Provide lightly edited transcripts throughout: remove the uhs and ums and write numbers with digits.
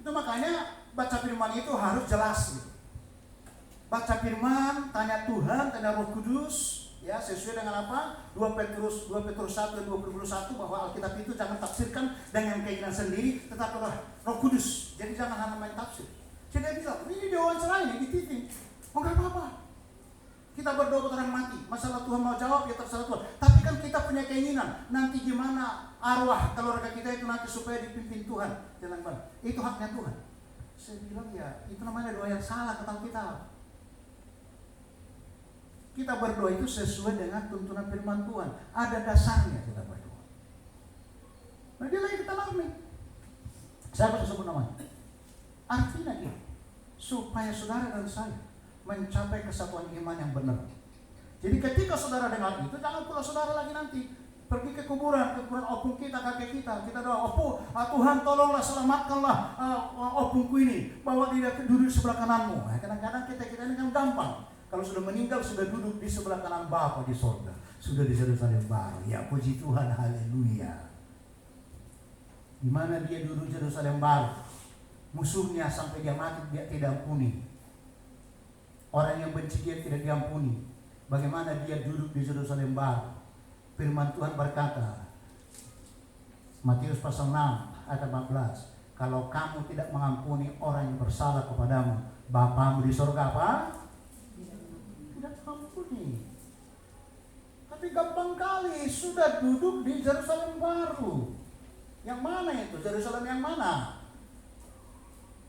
Itu makanya baca firman itu harus jelas gitu. Baca firman, tanya Tuhan, tanya Roh Kudus, ya sesuai dengan apa? 2 Petrus 1 dan 21 bahwa Alkitab itu jangan tafsirkan dengan keinginan sendiri, tetapi Roh Kudus. Jadi jangan hanya main tafsir. Jadi dia bilang, ini diwawancara ini di TV. Oh enggak apa-apa. Kita berdoa buat orang mati. Masalah Tuhan mau jawab ya terserah Tuhan. Tapi kan kita punya keinginan nanti gimana arwah keluarga kita itu nanti supaya dipimpin Tuhan dengan baik. Itu haknya Tuhan. Saya bilang ya itu namanya doa yang salah kata kita. Kita berdoa itu sesuai dengan tuntunan firman Tuhan. Ada dasarnya kita berdoa. Nah dia lagi kita alami. Saya bisa sebut namanya. Artinya ini supaya saudara dan saya mencapai kesatuan iman yang benar. Jadi ketika saudara dengar itu, jangan pula saudara lagi nanti pergi ke kuburan opung kita, kakek kita doa, Tuhan tolonglah selamatkanlah opungku ini, bawa dia duduk di sebelah kananmu. Nah, kadang-kadang kita ini kan gampang. Kalau sudah meninggal sudah duduk di sebelah kanan Bapa di sorga, sudah di Yerusalem baru. Ya puji Tuhan, haleluya. Di mana dia duduk di Yerusalem baru, musuhnya sampai dia mati dia tidak ampuni. Orang yang benci dia tidak diampuni. Bagaimana dia duduk di Yerusalem baru? Firman Tuhan berkata, Matius pasal 6 ayat 14, kalau kamu tidak mengampuni orang yang bersalah kepadamu, Bapamu di surga apa? Tidak mengampuni. Tapi gampang kali sudah duduk di Yerusalem baru. Yang mana itu? Yerusalem yang mana?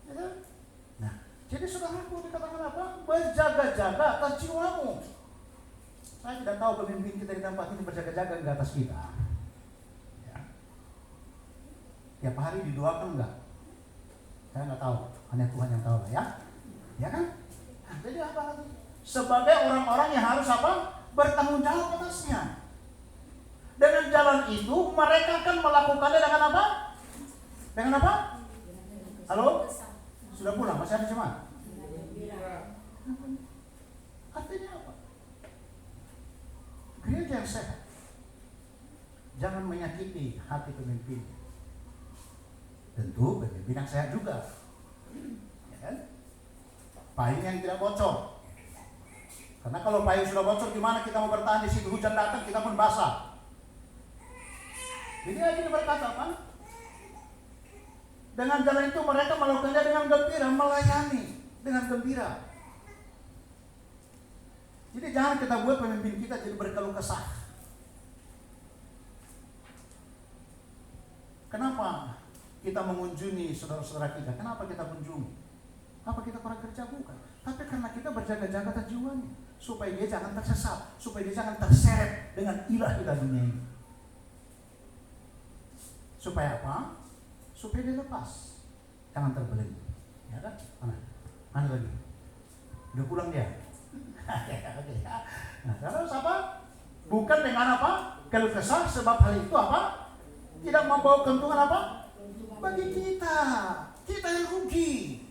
Ya kan? Jadi saudaraku dikatakan apa? Berjaga-jaga atas jiwamu. Saya tidak tahu pemimpin kita di tempat ini berjaga-jaga di atas kita. Ya. Tiap hari didoakan enggak? Saya enggak tahu. Hanya Tuhan yang tahu lah ya. Ya kan? Nah, jadi apa lagi? Sebagai orang-orang yang harus apa? Bertanggung jawab atasnya. Dengan jalan itu mereka akan melakukannya dengan apa? Dengan apa? Halo? Sudah pulang, masih ada jemaat? Artinya apa? Gereja yang sehat jangan menyakiti hati pemimpin. Tentu pemimpin yang sehat juga, ya kan? Payung yang tidak bocor. Karena kalau payung sudah bocor, gimana kita mau bertahan di situ? Hujan datang, kita pun basah. Jadi lagi berkata apa? Dengan jalan itu mereka melakukannya dengan gembira, melayani dengan gembira. Jadi jangan kita buat pemimpin kita jadi berkeluh kesah. Kenapa kita mengunjungi saudara-saudara kita? Kenapa kita kunjungi? Apa kita kurang kerja? Bukan. Tapi karena kita berjaga-jaga atas jiwanya, supaya dia jangan tersesat, supaya dia jangan terseret dengan ilah-ilah dunia ini. Supaya apa? Supaya dia lepas, jangan terbelenggu, ya kan? Mana lagi? Udah pulang dia. Nah, terus apa? Bukan dengan apa? Keluh kesah, sebab hal itu apa? Tidak membawa keuntungan apa? Bagi kita yang rugi.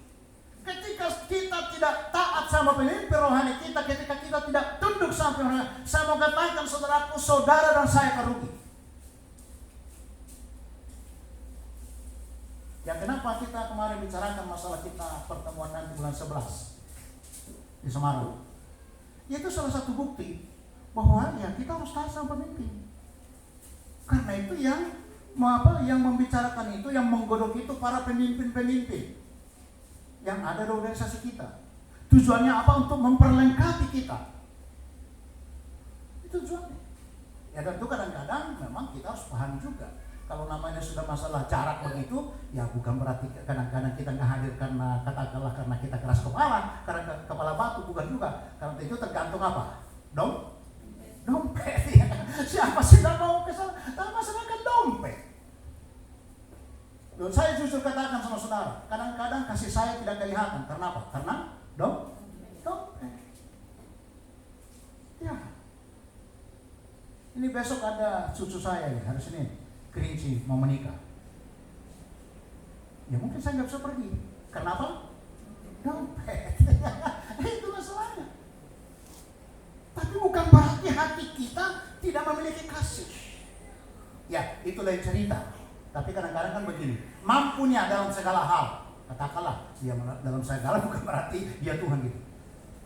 Ketika kita tidak taat sama pemimpin rohani kita, ketika kita tidak tunduk sama pemimpin rohani, saya mau katakan saudaraku, saudara dan saya akan rugi. Ya kenapa kita kemarin bicarakan masalah kita pertemuan nanti bulan 11 di Semarang? Itu salah satu bukti bahwa ya kita harus taat sama pemimpin. Karena itu yang membicarakan itu, yang menggodok itu para pemimpin-pemimpin yang ada di organisasi kita. Tujuannya apa? Untuk memperlengkapi kita. Itu tujuannya. Ya tentu kadang-kadang memang kita harus paham juga. Kalau namanya sudah masalah jarak begitu, ya bukan berarti kadang-kadang kita nggak hadir karena katakanlah karena kita keras kepala, karena kepala batu, bukan juga. Karena itu tergantung apa? Dompet. Ya. Siapa sih nggak mau kesana? Tapi masalah kan dompet. Loh, saya justru katakan sama saudara, kadang-kadang kasih saya tidak kelihatan. Karena apa? Karena dompet. Ya. Ini besok ada cucu saya ya, hari Senin. Kerinci mau menikah. Ya mungkin saya nggak bisa pergi. Kenapa? Dompet. Itu masalahnya. Tapi bukan berarti hati kita tidak memiliki kasih. Ya, itu lain cerita. Tapi kadang-kadang kan begini, mampunya dalam segala hal. Katakanlah dia dalam segala bukan berarti dia Tuhan gitu.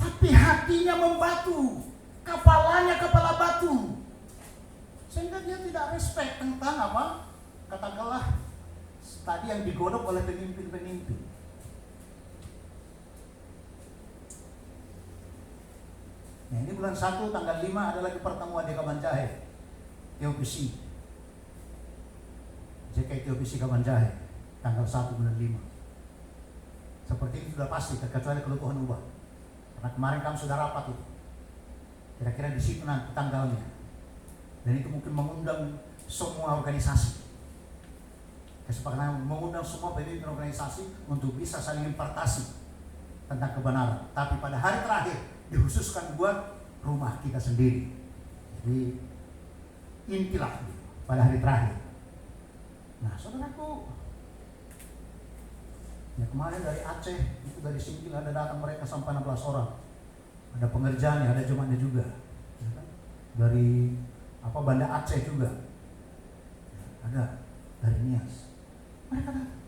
Tapi hatinya membatu, kepalanya kepala batu. Sehingga dia tidak respect tentang apa? Katakanlah tadi yang digodok oleh pemimpin-pemimpin. Nah, ini bulan 1 tanggal 5 ada lagi pertemuan di Kabanjahe, TOPC. JKT Kabanjahe tanggal 1 bulan 5. Seperti ini sudah pasti, kecuali kalau Tuhan ubah. Karena kemarin kami sudah rapat itu. Kira-kira di situ nanti tanggalnya. Dan itu mungkin mengundang semua organisasi. Kesepakatan mengundang semua pemimpin organisasi untuk bisa saling impartasi tentang kebenaran. Tapi pada hari terakhir dikhususkan buat rumah kita sendiri. Jadi intilah pada hari terakhir. Nah, saudaraku, ya kemarin dari Aceh, itu dari Singkil ada datang mereka sampai 16 orang. Ada pengerjaannya, ada jemaatnya juga. Ya kan? Dari Banda Aceh juga. Ya, ada dari Nias. Mereka datang.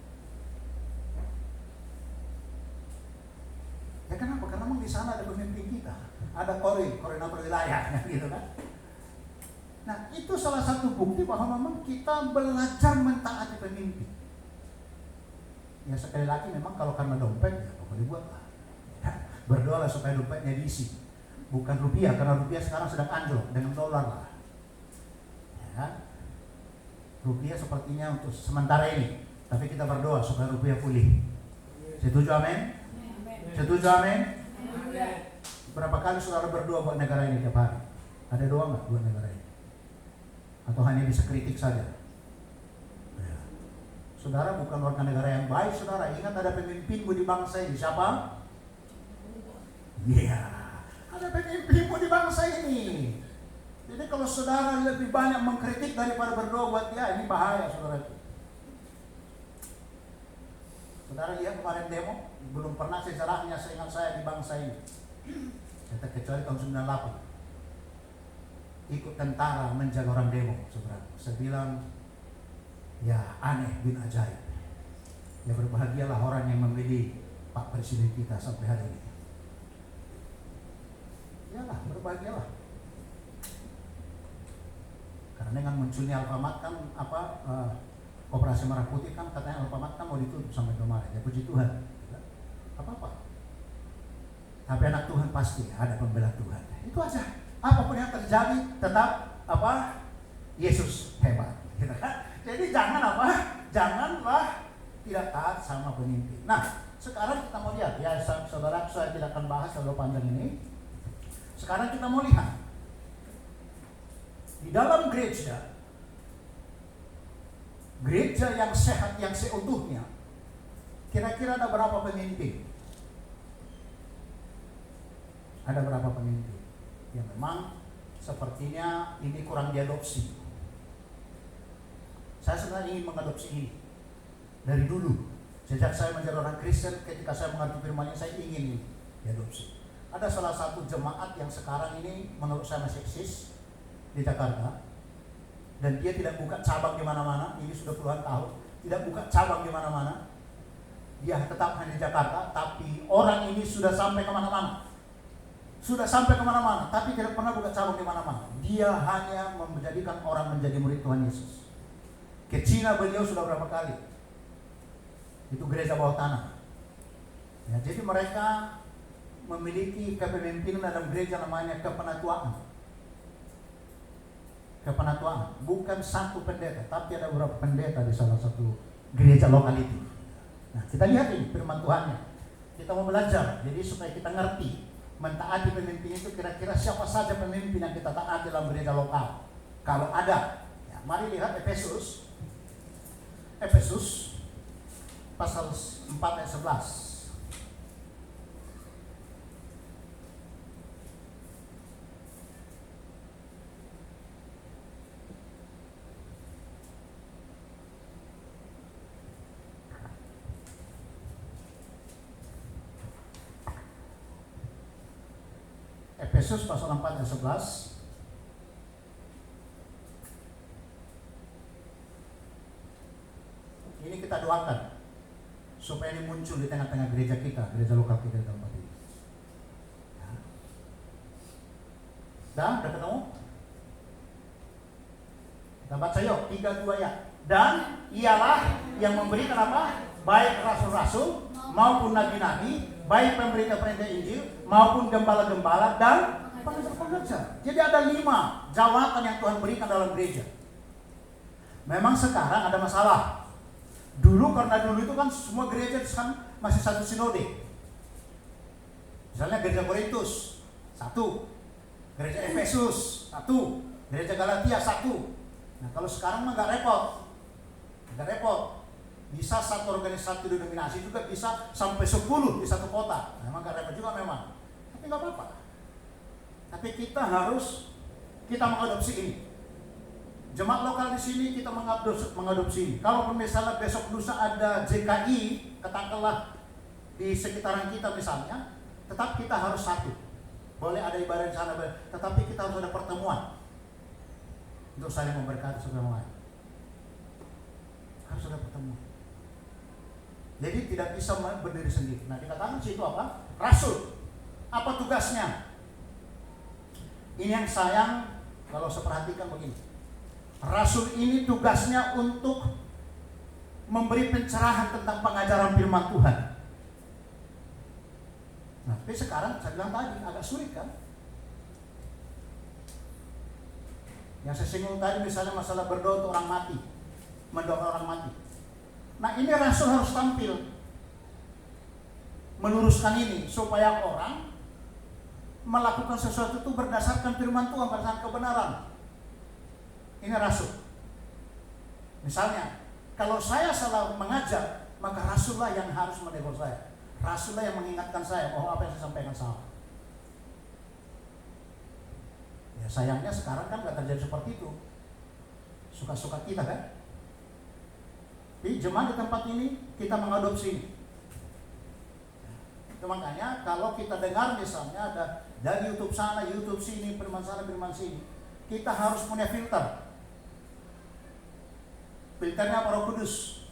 Ya kenapa? Karena memang di sana ada pemimpin kita. Ada koordinator wilayah, gitu kan. Nah, itu salah satu bukti bahwa memang kita belajar mentaati pemimpin. Ya sekali lagi memang kalau karena dompet, ya boleh buat lah. Berdoalah supaya dompetnya diisi. Bukan rupiah, karena rupiah sekarang sedang anjlok dengan dolar lah. Ya. Rupiah sepertinya untuk sementara ini, tapi kita berdoa supaya rupiah pulih. Setuju amin? Setuju amin? Berapa kali saudara berdoa buat negara ini tiap hari? Ada doa nggak buat negara ini? Atau hanya bisa kritik saja? Ya. Saudara bukan warga negara yang baik, saudara. Ingat ada pemimpinmu di bangsa ini. Siapa? Iya, ada pemimpinmu di bangsa ini. Jadi kalau saudara lebih banyak mengkritik daripada berdoa buat dia, ini bahaya, saudara. Saudara lihat kemarin demo, belum pernah sejarahnya seingat saya di bangsa ini. Kecuali tahun 98. Ikut tentara menjaga orang demo, saudara. Saya bilang, ya aneh bin ajaib. Ya berbahagialah orang yang memilih Pak Presiden kita sampai hari ini. Yalah, berbahagialah. Karena dengan munculnya Alfamart kan Operasi Merah Putih kan katanya Alfamart kan mau ditutup sampai kemarin. Ya puji Tuhan. Apa-apa. Tapi anak Tuhan pasti ada pembela Tuhan. Itu aja. Apapun yang terjadi tetap Yesus hebat. Gitu kan? Jadi janganlah tidak taat sama pemimpin. Nah, sekarang kita mau lihat ya, saudara, saya tidak akan bahas terlalu panjang ini. Sekarang kita mau lihat di dalam gereja yang sehat, yang seutuhnya, kira-kira ada berapa pemimpin? Ada berapa pemimpin? Ya memang sepertinya ini kurang diadopsi. Saya sebenarnya ingin mengadopsi ini dari dulu. Sejak saya menjadi orang Kristen, ketika saya mengerti firman-Nya, saya ingin ini diadopsi. Ada salah satu jemaat yang sekarang ini menurut saya masih eksis di Jakarta, dan dia tidak buka cabang di mana-mana. Ini sudah puluhan tahun tidak buka cabang di mana-mana. Dia tetap hanya di Jakarta, tapi orang ini sudah sampai kemana-mana. Tapi tidak pernah buka cabang di mana-mana. Dia hanya menjadikan orang menjadi murid Tuhan Yesus. Ke Cina beliau sudah berapa kali? Itu gereja bawah tanah. Ya, jadi mereka memiliki kepemimpinan dalam gereja namanya kepenatuaan. Bukan satu pendeta, tapi ada beberapa pendeta di salah satu gereja lokal itu. Nah, kita lihat ini firman Tuhannya. Kita mau belajar, jadi supaya kita ngerti mentaati pemimpin itu, kira-kira siapa saja pemimpin yang kita taati dalam gereja lokal. Kalau ada, ya, mari lihat Efesus pasal 4 ayat 11. Efesus pasal 4 ayat 11. Ini kita doakan supaya ini muncul di tengah-tengah gereja kita, gereja lokal kita di tempat ini. Ya. Dan udah ketemu? Kita baca yuk, 3-2 ya. Dan ialah yang memberikan apa? Baik rasul-rasul maupun nabi-nabi, baik pemberita-pemberita Injil maupun gembala-gembala dan pengajar-pengajar. Jadi ada 5 jawatan yang Tuhan berikan dalam gereja. Memang sekarang ada masalah. Dulu karena dulu itu kan semua gereja kan masih satu sinode. Misalnya gereja Korintus 1, gereja Efesus 1, gereja Galatia 1. Nah kalau sekarang mah nggak repot. Bisa satu organisasi denominasi juga bisa sampai 10 di satu kota. Memang nggak repot juga memang. Tapi nggak apa-apa. Tapi kita mengadopsi ini. Jemaat lokal di sini kita mengadopsi ini. Kalau misalnya besok lusa ada JKI, katakanlah di sekitaran kita misalnya, tetap kita harus satu. Boleh ada ibadah di sana, tetapi kita harus ada pertemuan untuk saling memberkati satu sama lain. Harus ada pertemuan. Jadi tidak bisa berdiri sendiri. Nah dikatakan situ apa? Rasul. Apa tugasnya? Ini yang sayang kalau saya perhatikan begini. Rasul ini tugasnya untuk memberi pencerahan tentang pengajaran firman Tuhan. Nah, tapi sekarang saya bilang tadi agak sulit kan? Yang saya singgung tadi misalnya masalah berdoa untuk orang mati, mendoakan orang mati. Nah ini rasul harus tampil meluruskan ini supaya orang melakukan sesuatu itu berdasarkan firman Tuhan, berdasarkan kebenaran. Ini rasul. Misalnya, kalau saya salah mengajar, maka rasullah yang harus menegur saya. Rasullah yang mengingatkan saya bahwa apa yang saya sampaikan salah. Ya sayangnya sekarang kan gak terjadi seperti itu. Suka-suka kita kan. Di jemaat di tempat ini kita mengadopsi. Itu makanya kalau kita dengar misalnya ada dari YouTube sana, YouTube sini, firman sana, firman sini, kita harus punya filter. Filternya apa? Roh Kudus.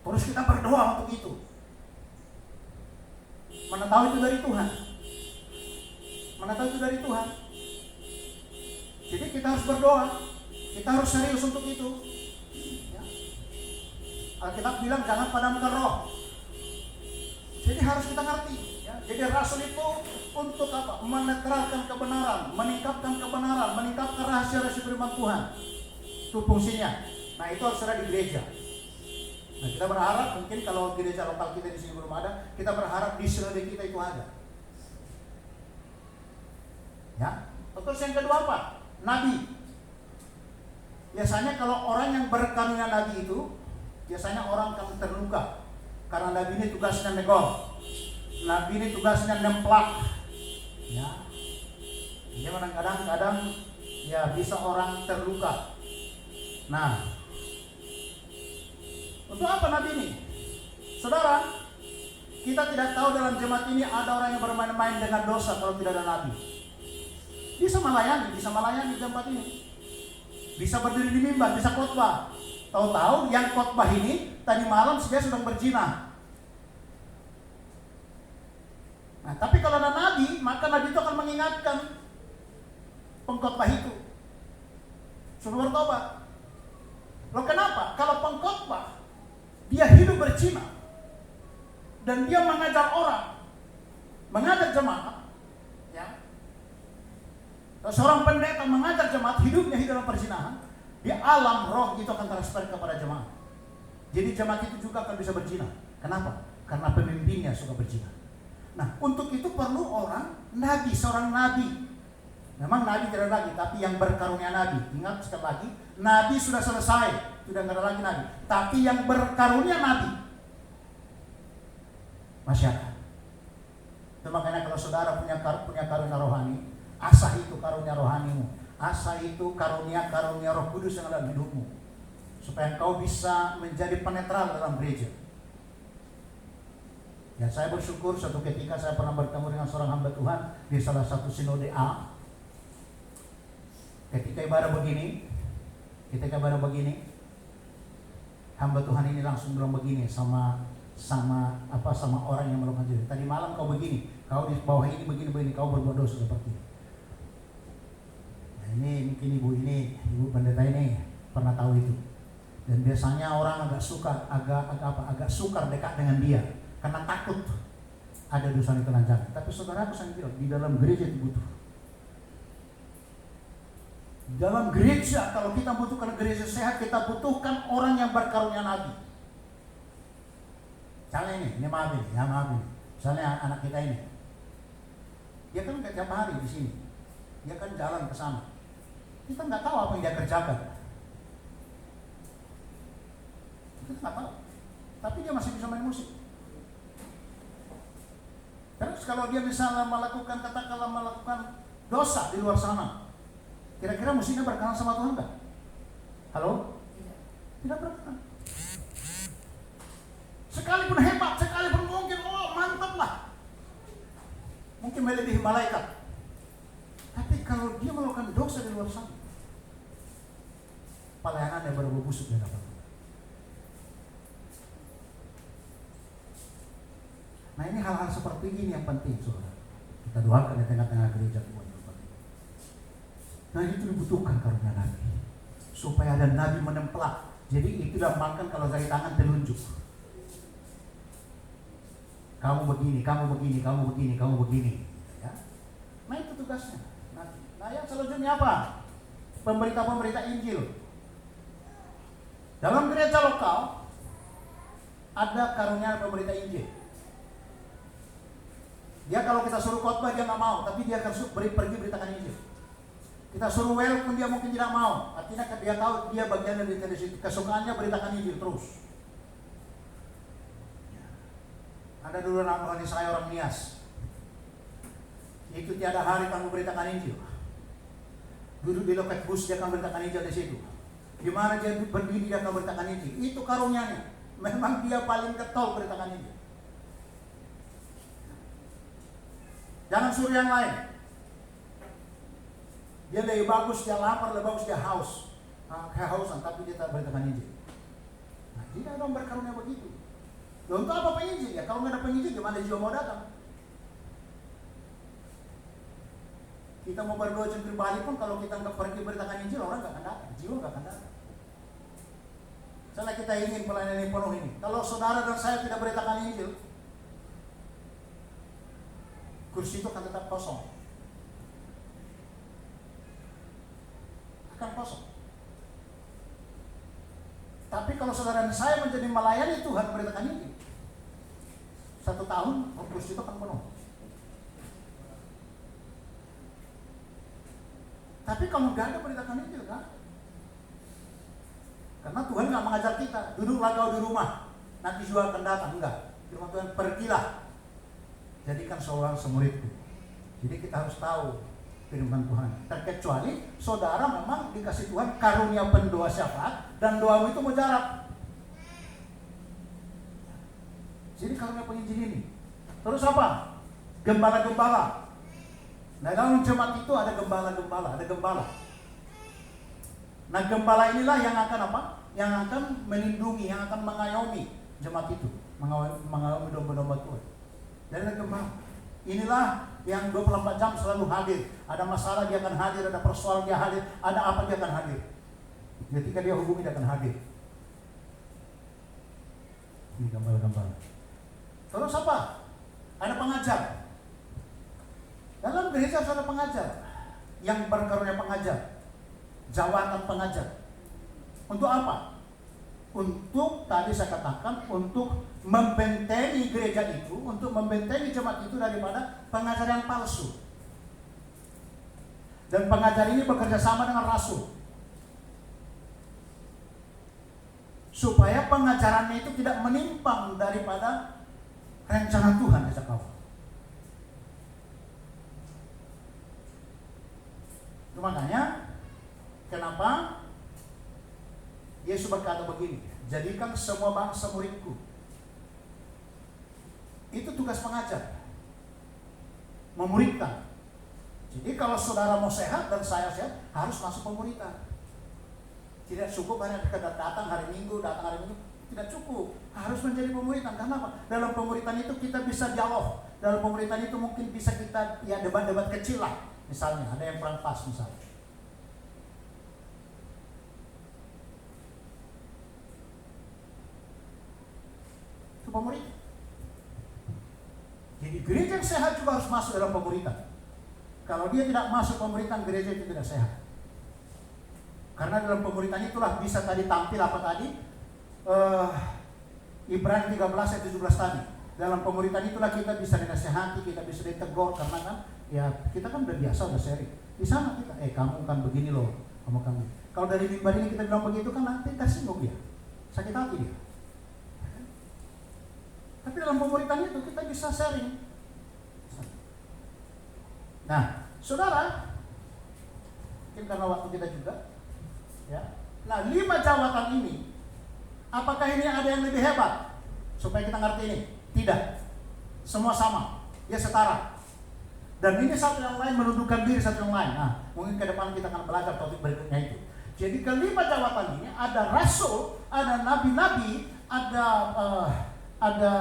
Terus kita berdoa untuk itu. Mana tahu itu dari Tuhan. Mana tahu itu dari Tuhan. Jadi kita harus berdoa. Kita harus serius untuk itu. Ya. Alkitab bilang jangan padamkan roh. Jadi harus kita ngerti. Ya. Jadi rasul itu untuk apa? Menetralkan kebenaran, meningkatkan kebenaran, meningkatkan rahasia-rahasia firman Tuhan. Itu fungsinya. Nah itu harus ada di gereja. Nah kita berharap mungkin kalau gereja lokal kita di sini belum ada, kita berharap di sinode kita itu ada. Ya. Terus yang kedua apa? Nabi. Biasanya kalau orang yang berkarunia nabi itu, biasanya orang akan terluka karena nabi ini tugasnya negor. Nabi ini tugasnya nemplak. Ya. Jadi kadang-kadang ya bisa orang terluka. Nah, untuk apa nabi ini? Saudara, kita tidak tahu dalam jemaat ini ada orang yang bermain-main dengan dosa kalau tidak ada nabi. Bisa melayani di tempat ini. Bisa berdiri di mimbar, bisa khotbah. Tahu-tahu yang khotbah ini tadi malam dia sedang berzina. Nah, tapi kalau ada nabi, maka nabi itu akan mengingatkan pengkhotbah itu suruh bertobat. Loh kenapa? Kalau pengkhotbah dia hidup berzina dan dia mengajar orang, mengajar jemaat, ya. Seorang pendeta mengajar jemaat hidupnya hidup dalam perzinahan, di alam roh itu akan transfer kepada jemaat. Jadi jemaat itu juga akan bisa berzina. Kenapa? Karena pemimpinnya suka berzina. Nah, untuk itu perlu orang nabi, seorang nabi. Memang nabi tidak ada lagi, tapi yang berkarunia nabi. Ingat sekali lagi, nabi sudah selesai, sudah tidak ada lagi nabi. Tapi yang berkarunia nabi masih ada. Itu makanya kalau saudara punya karunia rohani, asah itu karunia rohanimu, asah itu karunia Roh Kudus yang ada di hidupmu, supaya engkau bisa menjadi penetral dalam gereja. Ya, saya bersyukur suatu ketika saya pernah bertemu dengan seorang hamba Tuhan di salah satu sinode A. Ketika ibadah begini, hamba Tuhan ini langsung bilang begini sama sama orang yang melakukan zina. Tadi malam kau begini, kau di bawah ini begini, kau berbuat dosa seperti ini. Nah, ini mungkin ibu pendeta ini pernah tahu itu. Dan biasanya orang agak sukar dekat dengan dia karena takut ada dosa yang telanjang. Tapi saudaraku saya bilang, di dalam gereja itu butuh. Dalam gereja, kalau kita butuhkan gereja sehat, kita butuhkan orang yang berkarunia nabi. Misalnya ini maaf ini. Misalnya anak kita ini, dia kan tiap hari di sini, dia kan jalan ke sana. Kita nggak tahu apa yang dia kerjakan. Kita nggak tahu. Tapi dia masih bisa main musik. Terus kalau dia misalnya melakukan dosa di luar sana, kira-kira mestinya berkenan sama Tuhan nggak? Halo? Tidak berkenan. Sekalipun hebat, sekalipun mungkin, mantap lah. Mungkin melebihi malaikat. Tapi kalau dia melakukan dosa di luar sana, pelayanannya baru busuk di hadapan Tuhan. Nah, ini hal-hal seperti ini yang penting, saudara. Kita doakan di tengah-tengah gereja Tuhan. Nah, itu dibutuhkan karunia nabi, supaya ada nabi menempelak. Jadi itu gampangkan kalau dari tangan telunjuk. Kamu begini. Ya. Nah, itu tugasnya. Nah, yang selanjutnya apa? Pemberita Injil. Dalam gereja lokal ada karunia pemberita Injil. Dia kalau kita suruh khotbah dia nggak mau, tapi dia akan pergi beritakan Injil. Kita suruh welcome dia mungkin tidak mau. Artinya dia tahu dia bagian dari situ. Kesukaannya beritakan Injil terus. Ada dulu nama saya orang Nias. Itu tiada hari kamu beritakan Injil. Duduk di loket bus dia akan beritakan Injil di situ. Di mana dia berdiri dia akan beritakan Injil. Itu karunianya. Memang dia paling getol beritakan Injil. Jangan suruh yang lain. Dia lebih bagus, dia lapar, lebih bagus, dia haus. Kehausan, tapi dia tak beritakan Injil. Nah, tidak ada orang berkarunia begitu. Untuk apa penginjil? Ya kalau nggak ada penginjil, gimana jiwa mau datang? Kita mau berdoa jungkir balik pun, kalau kita nggak pergi beritakan Injil, orang nggak akan datang, jiwa nggak akan datang. Misalnya kita ingin pelayanan yang penuh ini, kalau saudara dan saya tidak beritakan Injil, kursi itu akan tetap kosong. Akan kosong. Tapi kalau saudara dan saya menjadi melayani Tuhan beritakan Injil, 1 tahun kursi itu akan penuh. Tapi kalau nggak ada beritakan Injil kan? Karena Tuhan nggak mengajar kita duduklah kau di rumah, nanti juga akan datang. Enggak. Firman Tuhan, pergilah, jadikan seorang semuridku. Jadi kita harus tahu firman Tuhan. Terkecuali saudara memang dikasih Tuhan karunia pendoa syafaat dan doamu itu mujarab. Jadi karunia penginjil ini. Terus apa? Gembala-gembala. Nah, dalam jemaat itu ada gembala-gembala, ada gembala. Nah, gembala inilah yang akan apa? Yang akan melindungi, yang akan mengayomi jemaat itu, mengayomi domba-domba Tuhan. Dan ada gembala. Inilah yang 24 jam selalu hadir. Ada masalah dia akan hadir, ada persoalan dia hadir, ada apa dia akan hadir. Ketika dia hubungi dia akan hadir. Ini gembala-gembala. Terus apa? Ada pengajar. Dalam gereja ada pengajar yang berkarunia pengajar, jawatan pengajar. Untuk apa? Untuk tadi saya katakan untuk membentengi gereja itu, untuk membentengi jemaat itu daripada pengajar yang palsu. Dan pengajar ini bekerja sama dengan rasul, supaya pengajarannya itu tidak menyimpang daripada rencana Tuhan sejak awal. Itu makanya kenapa Yesus berkata begini, jadikan semua bangsa muridku. Itu tugas pengajar, memuridkan. Jadi kalau saudara mau sehat dan saya sehat, harus masuk pemuridan. Tidak cukup hanya datang hari Minggu, tidak cukup. Harus menjadi pemuritan. Karena apa? Dalam pemuritan itu kita bisa dialog. Dalam pemuritan itu mungkin bisa kita ya debat-debat kecil lah. Misalnya ada yang kurang pas misalnya. Itu pemuritan. Jadi gereja yang sehat juga harus masuk dalam pemuritan. Kalau dia tidak masuk pemuritan, gereja itu tidak sehat. Karena dalam pemuritan itulah bisa tadi tampil apa tadi? Ibrani 13 ayat 17 tadi. Dalam pemuritan itulah kita bisa dinasihati, kita bisa ditegur, karena kan ya kita kan udah biasa, udah sering. Di sana kita, kamu kan begini loh, kamu. Kalau dari mimbar ini kita bilang begitu kan nanti tersinggung dia, sakit hati dia. Tapi dalam pemuritan itu kita bisa sharing. Nah, saudara, mungkin karena waktu kita juga, ya. Nah, 5 jawatan ini, apakah ini ada yang lebih hebat? Supaya kita ngerti ini. Tidak. Semua sama. Dia setara. Dan ini satu yang lain menundukkan diri satu yang lain. Nah, mungkin ke depan kita akan belajar topik berikutnya itu. Jadi kelima jawatan ini ada rasul, ada nabi-nabi, ada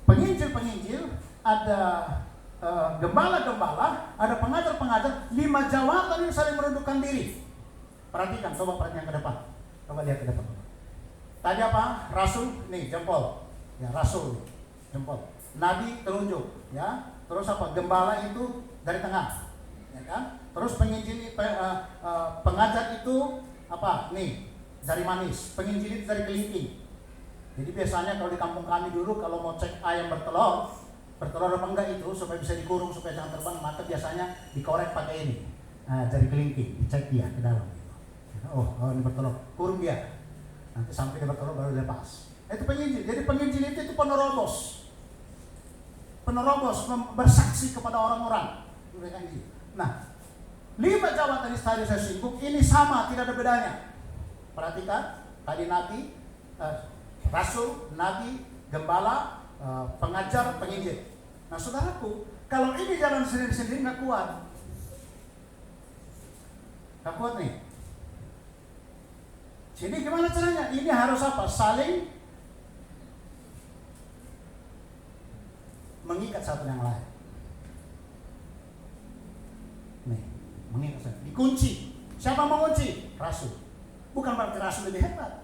penginjil-penginjil, ada gembala-gembala, ada pengajar-pengajar. 5 jawatan ini saling menundukkan diri. Perhatikan, coba perhatikan ke depan. Coba lihat ke depan. Tadi apa? Rasul, nih jempol. Ya, rasul, jempol. Nabi telunjuk, ya. Terus apa? Gembala itu dari tengah, ya kan? Terus penginjil, pengajar itu apa? Nih, dari manis. Penginjil itu dari kelingking. Jadi biasanya kalau di kampung kami dulu kalau mau cek ayam bertelur apa enggak itu supaya bisa dikurung supaya jangan terbang, maka biasanya dikorek pakai ini. Nah, dari kelingking, dicek dia ke dalam. Oh, ini bertelur, kurung dia. Nanti sampai dia bertelur baru lepas. Itu penginjil. Jadi penginjil itu penerobos. Penerobos bersaksi kepada orang-orang. Nah, 5 jawatan tadi saya singgung ini sama, tidak ada bedanya. Perhatikan, tadi nabi, rasul, nabi, gembala, pengajar, penginjil. Nah, saudaraku, kalau ini jalan sendiri-sendiri nggak kuat. Nggak kuat nih. Jadi gimana caranya? Ini harus apa? Saling mengikat satu yang lain. Nih, mengikat satu. Dikunci. Siapa mengunci? Rasul. Bukan berarti rasul lebih hebat,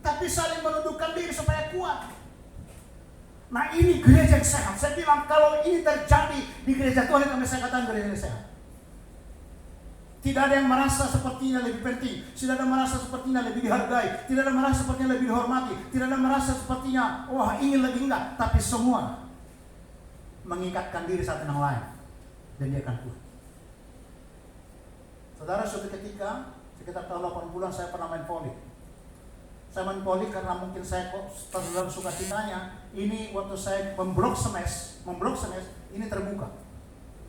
tapi saling menundukkan diri supaya kuat. Nah, ini gereja yang sehat. Saya bilang kalau ini terjadi di gereja Tuhan, itu saya katakan gereja yang sehat. Tidak ada yang merasa sepertinya lebih penting, tidak ada yang merasa sepertinya lebih dihargai, tidak ada yang merasa sepertinya lebih dihormati, tidak ada yang merasa sepertinya wah ingin lebih, enggak. Tapi semua mengikatkan diri satu dengan lain dan dia akan kuat. Saudara, suatu ketika sekitar tahun 80-an saya pernah main voli. Saya main voli karena mungkin saya kok dalam sukacitanya. Ini waktu saya memblok smash, ini terbuka.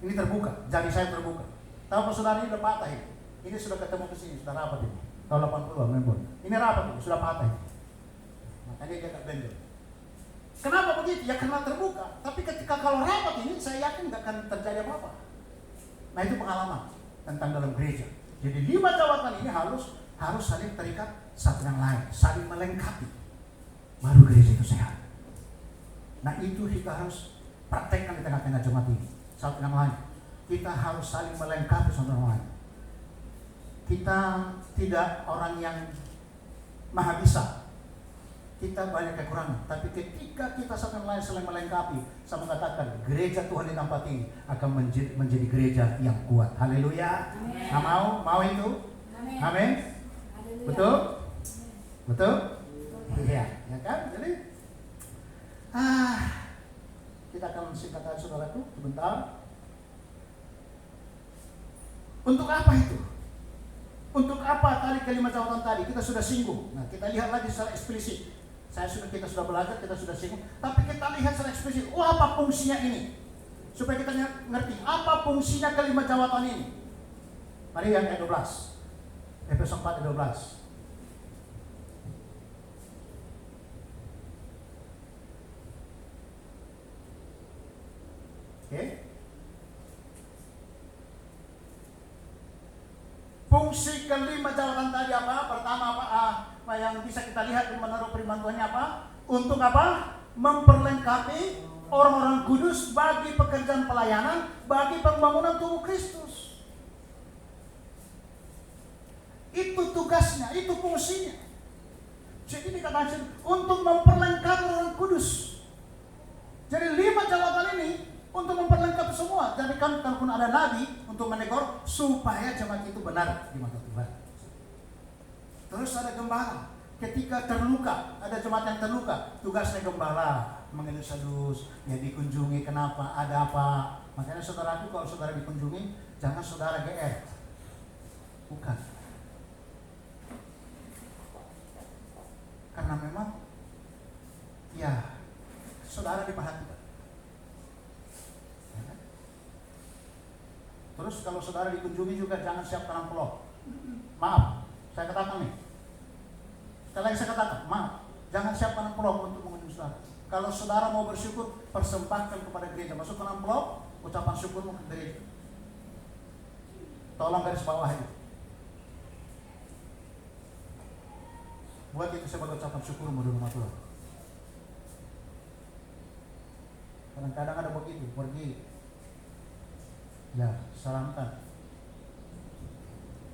Ini terbuka, jari saya terbuka. Tahu Pak saudara, ini udah patah ini. Ini sudah ketemu ke sini, sudah rapat ini. Tahun 80-an main bola. Ini rapat ini, sudah patah ini. Makanya dia gak benjol. Kenapa begitu? Ya karena terbuka. Tapi ketika kalau rapat ini, saya yakin gak akan terjadi apa-apa. Nah, itu pengalaman tentang dalam gereja. Jadi 5 jawatan ini harus saling terikat satu yang lain, saling melengkapi. Baru gereja itu sehat. Nah, itu kita harus praktekkan di tengah-tengah jemaat ini. Satu yang lain. Kita harus saling melengkapi satu sama lain. Kita tidak orang yang maha bisa. Kita banyak kekurangan. Tapi ketika kita satu sama lain saling melengkapi, saya mengatakan gereja Tuhan di tempat ini akan menjadi gereja yang kuat. Haleluya. Nah, mau itu? Amin. Betul? Betul? Iya, ya kan? Jadi kita akan singkatkan saudaraku sebentar. Untuk apa itu? Untuk apa tadi kelima jawatan tadi? Kita sudah singgung. Nah, kita lihat lagi secara eksplisit. Kita sudah belajar, kita sudah singgung. Tapi kita lihat secara eksplisit. Oh, apa fungsinya ini? Supaya kita ngerti apa fungsinya kelima jawatan ini. Mari lihat ayat 12. Efesus 4 ayat 12. Oke. Fungsi kelima jawatan tadi apa? Pertama apa? Apa yang bisa kita lihat menurut firman Tuhan apa? Untuk apa? Memperlengkapi orang-orang kudus bagi pekerjaan pelayanan, bagi pembangunan tubuh Kristus. Itu tugasnya, itu fungsinya. Jadi dikatakan untuk memperlengkapi orang kudus. Jadi 5 jabatan ini untuk memperlengkapi semua. Jadi kan kalaupun ada nabi untuk menegur supaya jemaat itu benar di mata Tuhan. Terus ada gembala. Ketika terluka, ada jemaat yang terluka, tugasnya gembala mengelus-elus, ya dikunjungi, kenapa, ada apa. Makanya saudaraku, kalau saudara dikunjungi, jangan saudara GR. Bukan. Karena memang ya saudara diperhatikan. Ya kan? Terus kalau saudara dikunjungi juga jangan siapkan amplop. Maaf, saya katakan nih. Sekali lagi saya katakan, maaf, jangan siapkan amplop untuk mengunjungi saudara. Kalau saudara mau bersyukur, persembahkan kepada gereja. Masukkan amplop, ucapan syukurmu ke gereja. Tolong garis bawah itu. Buat itu sebagai ucapan syukurmu di rumah Tuhan. Kadang-kadang ada begitu, pergi, ya salamkan.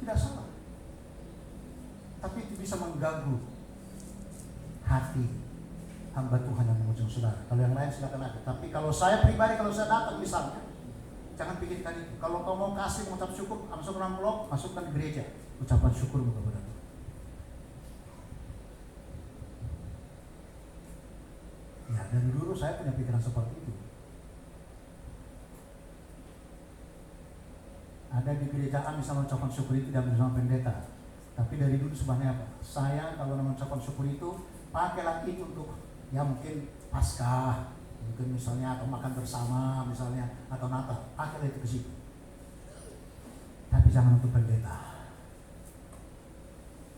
Tidak salah. Tapi itu bisa mengganggu hati hamba Tuhan yang mengunjungi saudara. Kalau yang lain silakan aja. Tapi kalau saya pribadi, kalau saya datang misalnya, jangan pikirkan itu. Kalau kau mau kasih mengucap syukur, masukkan amplop, masukkan di gereja. Ucapan syukurmu kepada Tuhan. Ya, dari dulu saya punya pikiran seperti itu. Ada di gerejaan misalnya ucapan syukur itu tidak bersama pendeta. Tapi dari dulu sebenarnya apa? Saya kalau mengucapkan syukur itu pakailah itu untuk ya mungkin Paskah, mungkin misalnya atau makan bersama misalnya atau Natal. Pakailah itu ke situ. Tapi jangan untuk pendeta.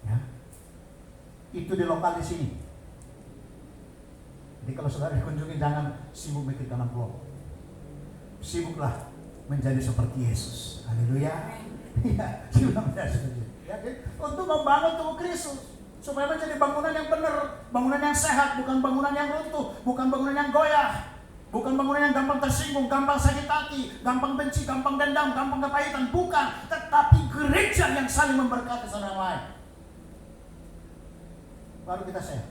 Ya. Itu di lokal di sini. Jadi kalau saudara dikunjungi jangan sibuk mikirkan amplop. Sibuklah menjadi seperti Yesus. Haleluya. Ya, sibuk menjadi seperti Yesus. Ya, untuk membangun tubuh Kristus supaya menjadi bangunan yang benar, bangunan yang sehat, bukan bangunan yang runtuh, bukan bangunan yang goyah, bukan bangunan yang gampang tersinggung, gampang sakit hati, gampang benci, gampang dendam, gampang kepahitan, bukan, tetapi gereja yang saling memberkati satu sama lain. Baru kita sehat.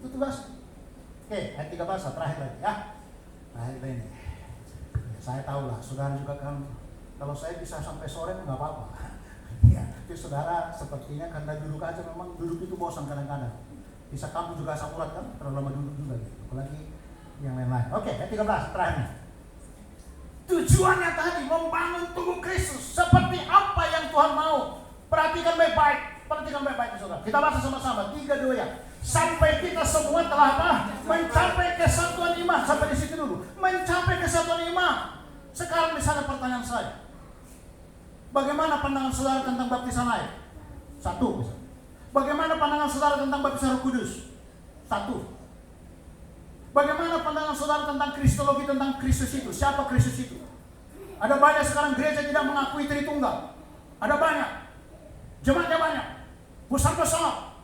Itu tugas. Oke, ayat 13 terakhir lagi ya. Terakhir ini. Ya, saya tahu lah, saudara juga kan kalau saya bisa sampai sore nggak apa-apa. Ya, tapi saudara sepertinya karena duduk aja memang duduk itu bosan kadang-kadang. Bisa kamu juga asam urat kan, terlalu lama duduk juga gitu. Apalagi yang lain-lain. Oke, ayat 13 terakhir. Tujuannya tadi membangun tubuh Kristus seperti apa yang Tuhan mau. Perhatikan baik-baik, saudara. Kita baca sama-sama 3-2 ya. Sampai kita semua telah apa? Mencapai kesatuan iman. Sampai di situ dulu. Mencapai kesatuan iman. Sekarang misalnya pertanyaan saya, bagaimana pandangan saudara tentang baptisan air? 1 misalnya. Bagaimana pandangan saudara tentang baptisan Roh Kudus? 1. Bagaimana pandangan saudara tentang kristologi, tentang Kristus itu? Siapa Kristus itu? Ada banyak sekarang gereja tidak mengakui Tritunggal. Ada banyak. Jemaatnya banyak. Besar-besar.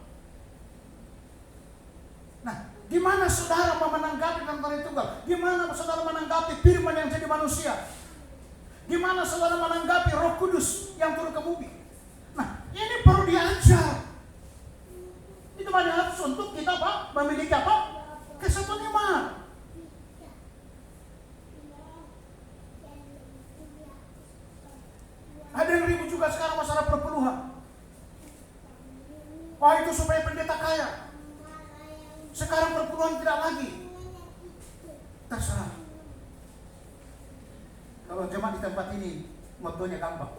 Nah, gimana saudara menanggapi tentang Tritunggal? Gimana saudara menanggapi firman yang jadi manusia? Gimana saudara menanggapi Roh Kudus yang turun ke bumi? Nah, ini perlu diajar. Itu harus untuk kita apa? Memiliki apa? Kesatuan iman. Ada yang ribut juga sekarang masalah perpuluhan. Wah, itu supaya pendeta kaya. Sekarang perpuluhan tidak lagi. Terserah. Kalau jemaat di tempat ini motonya gampang.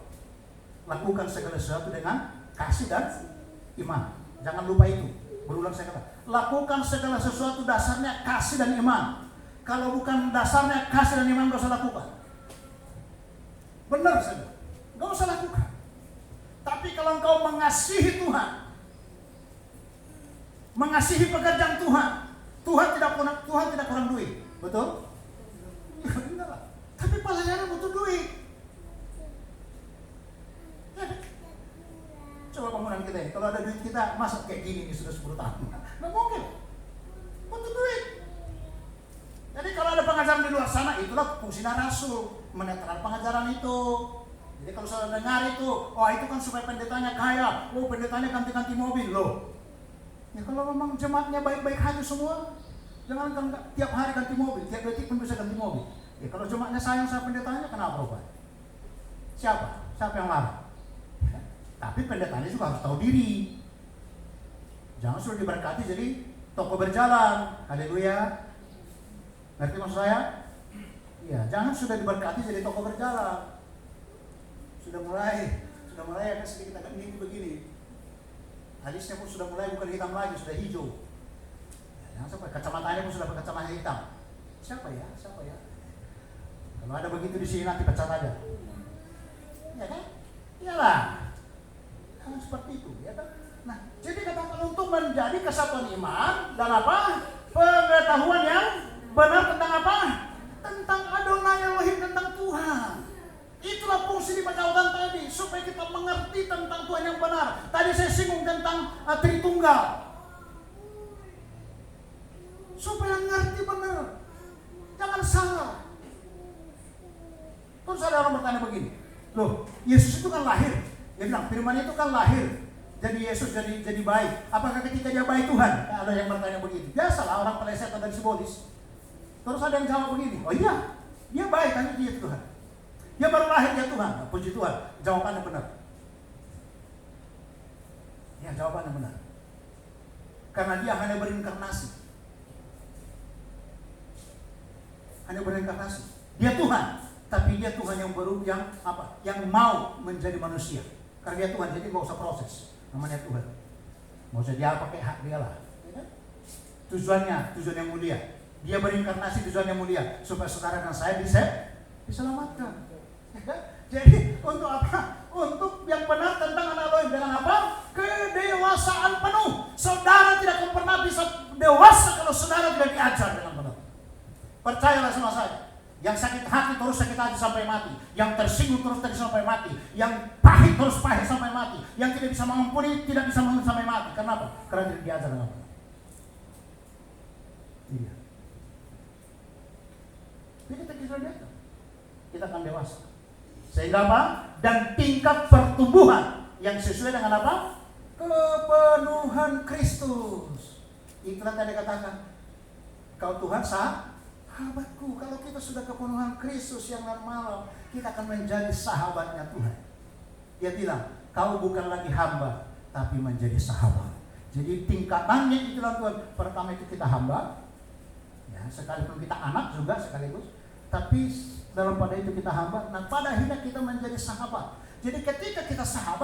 Lakukan segala sesuatu dengan kasih dan iman. Jangan lupa itu. Berulang saya kata. Lakukan segala sesuatu dasarnya kasih dan iman. Kalau bukan dasarnya kasih dan iman, gak usah lakukan. Benar saja. Gak usah lakukan. Tapi kalau engkau mengasihi Tuhan, mengasihi pekerjaan Tuhan, Tuhan tidak kurang duit. Betul? Ya benar lah. Tapi pelayanan butuh duit. Ya. kita ini. Kalau ada duit kita, masa kayak gini nih sudah 10 tahun. Nggak mungkin. Butuh duit. Jadi kalau ada pengajaran di luar sana, itulah fungsinya rasul, menetralkan pengajaran itu. Jadi kalau saudara dengar itu, oh itu kan supaya pendetanya kaya, oh pendetanya ganti-ganti mobil loh. Ya kalau memang jemaatnya baik-baik hati semua, jangan kan tiap hari ganti mobil, tiap detik pun bisa ganti mobil. Ya kalau jemaatnya sayang sama pendetanya, kenapa berubah? Siapa yang larang? Ya, tapi pendetanya juga harus tahu diri. Jangan sudah diberkati jadi toko berjalan. Haleluya. Ngerti maksud saya? Iya, jangan sudah diberkati jadi toko berjalan. Sudah mulai agak sedikit agak tinggi begini. Alisnya pun sudah mulai bukan hitam lagi, sudah hijau. Ya, jangan sampai kacamatanya pun sudah berkacamata hitam. Siapa ya? Kalau ada begitu di sini nanti pecat aja. Ya kan? Iyalah. Jangan seperti itu, ya kan? Nah, jadi katakan untuk menjadi kesatuan iman dan apa? Pengetahuan yang benar tentang apa? Tentang Adonai Elohim, tentang Tuhan. Itulah fungsi di pengetahuan tadi, supaya kita mengerti tentang Tuhan yang benar. Tadi saya singgung tentang Tritunggal. Supaya ngerti benar. Jangan salah. Terus ada orang bertanya begini, loh, Yesus itu kan lahir. Dia bilang, firman itu kan lahir. Jadi Yesus jadi baik. Apakah ketika dia baik Tuhan? Ada yang bertanya begitu. Biasalah orang pelesetan dan simbolis. Terus ada yang jawab begini, oh iya, dia baik, tapi dia Tuhan. Dia baru lahir, dia Tuhan. Puji Tuhan, jawabannya benar. Ya, jawabannya benar. Karena dia hanya berinkarnasi. Dia Tuhan, tapi dia Tuhan yang baru, yang mau menjadi manusia. Karena dia Tuhan, jadi nggak usah proses. Namanya Tuhan. Mau usah dia pakai hak dia lah. Tujuan yang mulia. Dia berinkarnasi, tujuan yang mulia, supaya saudara dan saya diselamatkan. Jadi untuk apa? Untuk yang benar tentang anak Elohim dengan apa? Kedewasaan penuh. Saudara tidak akan pernah bisa dewasa kalau saudara tidak diajar dengan benar. Percayalah sama saya. Yang sakit hati terus sakit hati sampai mati. Yang tersinggung terus sampai mati. Yang pahit terus pahit sampai mati. Yang tidak bisa mengampuni tidak bisa mengampuni sampai mati. Kenapa? Karena tidak diajar dengan benar. Iya. Jadi kita akan dewasa. Sehingga apa? Dan tingkat pertumbuhan yang sesuai dengan apa? Kepenuhan Kristus. Itulah tadi katakan, kau Tuhan sahabatku. Kalau kita sudah kepenuhan Kristus yang malam, kita akan menjadi sahabatnya Tuhan. Dia bilang, kau bukan lagi hamba, tapi menjadi sahabat. Jadi tingkatannya itulah Tuhan. Pertama itu kita hamba, ya, sekalipun kita anak juga sekaligus. Tapi dalam pada itu kita hamba, nah pada akhirnya kita menjadi sahabat. Jadi ketika kita sahabat,